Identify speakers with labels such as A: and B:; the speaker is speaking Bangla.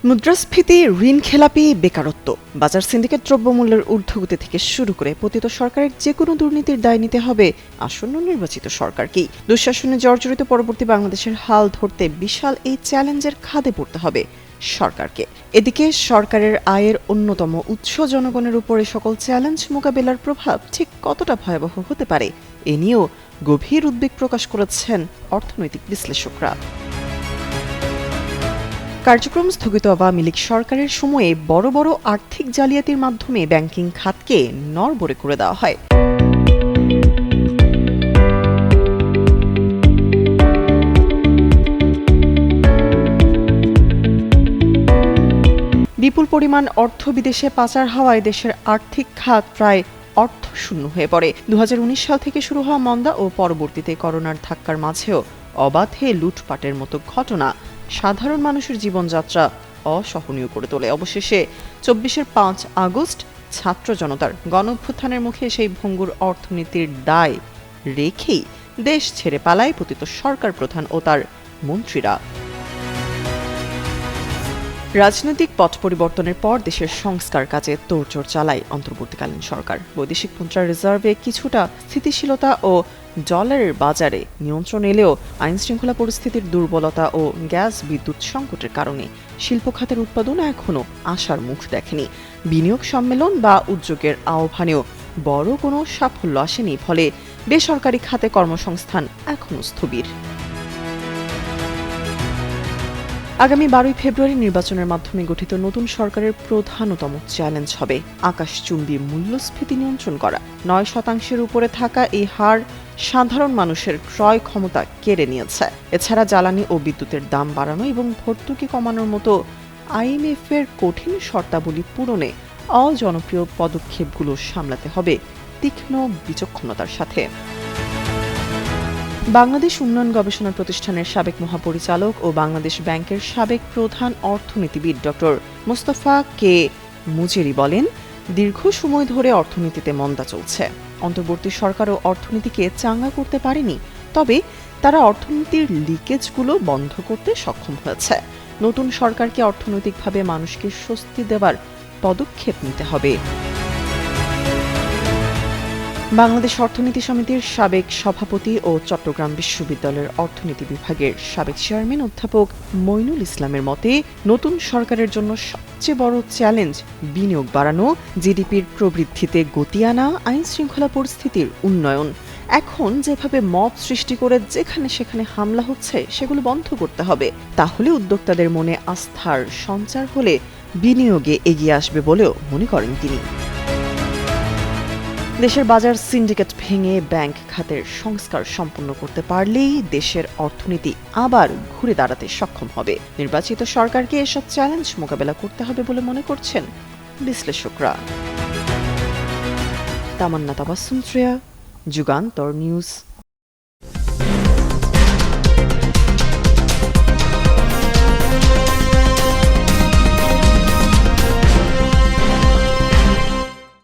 A: মুদ্রাস্ফীতি, ঋণ খেলাপি, বেকারত্ব, বাজার সিন্ডিকেট, দ্রব্যমূল্যের ঊর্ধ্বগতি থেকে শুরু করে পতিত সরকারের যেকোনো দুর্নীতির দায় নিতে হবে আসন্ন নির্বাচিত সরকারকেই। দুঃশাসনে জর্জরিত পরবর্তী বাংলাদেশের হাল ধরতে বিশাল এই চ্যালেঞ্জের খাদে পড়তে হবে সরকারকে। এদিকে সরকারের আয়ের অন্যতম উৎস জনগণের উপরে সকল চ্যালেঞ্জ মোকাবেলার প্রভাব ঠিক কতটা ভয়াবহ হতে পারে এ নিয়েও গভীর উদ্বেগ প্রকাশ করেছেন অর্থনৈতিক বিশ্লেষকরা। কার্যক্রম স্থগিত আওয়ামী লীগ সরকারের সময়ে বড় বড় আর্থিক জালিয়াতির মাধ্যমে ব্যাংকিং খাতকে নড়বড়ে করে দেওয়া হয়। বিপুল পরিমাণ অর্থ বিদেশে পাচার হওয়ায় দেশের আর্থিক খাত প্রায় অর্থশূন্য হয়ে পড়ে। 2019 সাল থেকে শুরু হওয়া মন্দা ও পরবর্তীতে করোনার ধাক্কার মাঝেও অবাধে লুটপাটের মতো ঘটনা সাধারণ মানুষের জীবনযাত্রা অসহনীয় করে তোলে। অবশেষে 24-এর 5 আগস্ট ছাত্র জনতার গণঅভ্যুত্থানের মুখে সেই ভঙ্গুর অর্থনীতির দায় রেখেই দেশ ছেড়ে পালায় পতিত সরকার প্রধান ও তার মন্ত্রীরা। রাজনৈতিক পট পরিবর্তনের পর দেশের সংস্কার কাজে তোড়জোড় চালায় অন্তর্বর্তীকালীন সরকার। বৈদেশিক মুদ্রা রিজার্ভে কিছুটা স্থিতিশীলতা ও ডলারের বাজারে নিয়ন্ত্রণ এলেও আইনশৃঙ্খলা পরিস্থিতির দুর্বলতা ও গ্যাস বিদ্যুৎ সংকটের কারণে শিল্প খাতের উৎপাদন এখনও আশার মুখ দেখেনি। বিনিয়োগ সম্মেলন বা উদ্যোগের আহ্বানেও বড় কোনো সাফল্য আসেনি, ফলে বেসরকারি খাতে কর্মসংস্থান এখনও স্থবির। আগামী 12 ফেব্রুয়ারি নির্বাচনের মাধ্যমে গঠিত নতুন সরকারের প্রধানতম চ্যালেঞ্জ হবে আকাশচুম্বী মূল্যস্ফীতি নিয়ন্ত্রণ করা। 9% উপরে থাকা এই হার সাধারণ মানুষের ক্রয় ক্ষমতা কেড়ে নিয়েছে। এছাড়া জ্বালানি ও বিদ্যুতের দাম বাড়ানো এবং ভর্তুকি কমানোর মতো আইএমএফের কঠিন শর্তাবলী পূরণে অজনপ্রিয় পদক্ষেপগুলো সামলাতে হবে তীক্ষ্ণ বিচক্ষণতার সাথে। বাংলাদেশ উন্নয়ন গবেষণা প্রতিষ্ঠানের সাবেক মহাপরিচালক ও বাংলাদেশ ব্যাংকের সাবেক প্রধান অর্থনীতিবিদ ডক্টর মোস্তফা কে মুজেরি বলেন, দীর্ঘ সময় ধরে অর্থনীতিতে মন্দা চলছে। অন্তর্বর্তী সরকারও অর্থনীতিকে চাঙ্গা করতে পারেনি, তবে তারা অর্থনীতির লিকেজগুলো বন্ধ করতে সক্ষম হয়েছে। নতুন সরকারকে অর্থনৈতিকভাবে মানুষকে স্বস্তি দেওয়ার পদক্ষেপ নিতে হবে। বাংলাদেশ অর্থনীতি সমিতির সাবেক সভাপতি ও চট্টগ্রাম বিশ্ববিদ্যালয়ের অর্থনীতি বিভাগের সাবেক চেয়ারম্যান অধ্যাপক মইনুল ইসলামের মতে, নতুন সরকারের জন্য সবচেয়ে বড় চ্যালেঞ্জ বিনিয়োগ বাড়ানো, জিডিপির প্রবৃদ্ধিতে গতি আনা, আইন শৃঙ্খলা পরিস্থিতির উন্নয়ন। এখন যেভাবে মব সৃষ্টি করে যেখানে সেখানে হামলা হচ্ছে, সেগুলো বন্ধ করতে হবে। তাহলে উদ্যোক্তাদের মনে আস্থার সঞ্চার হলে বিনিয়োগে এগিয়ে আসবে বলেও মনে করেন তিনি। দেশের বাজার সিন্ডিকেট ভেঙে ব্যাংক খাতের সংস্কার সম্পন্ন করতে পারলেই দেশের অর্থনীতি আবার ঘুরে দাঁড়াতে সক্ষম হবে। নির্বাচিত সরকারকে এসব চ্যালেঞ্জ মোকাবেলা করতে হবে বলে মনে করছেন বিশ্লেষকরা। তামান্না তাবাসসুম শ্রেয়া, যুগান্তর নিউজ।